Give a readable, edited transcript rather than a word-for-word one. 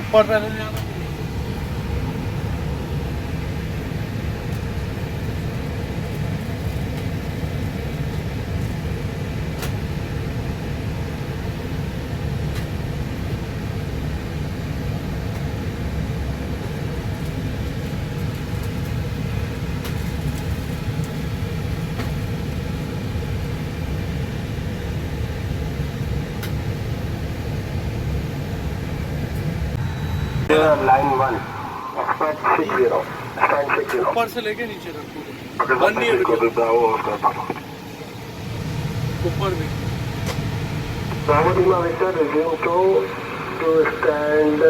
ऊपर पहले जाना। Line 1, expert 60, stand 60. ऊपर से लेके नीचे तक पूरे बंद नहीं है वीडियो। ऊपर भी Bravo Lima Victor, resume to stand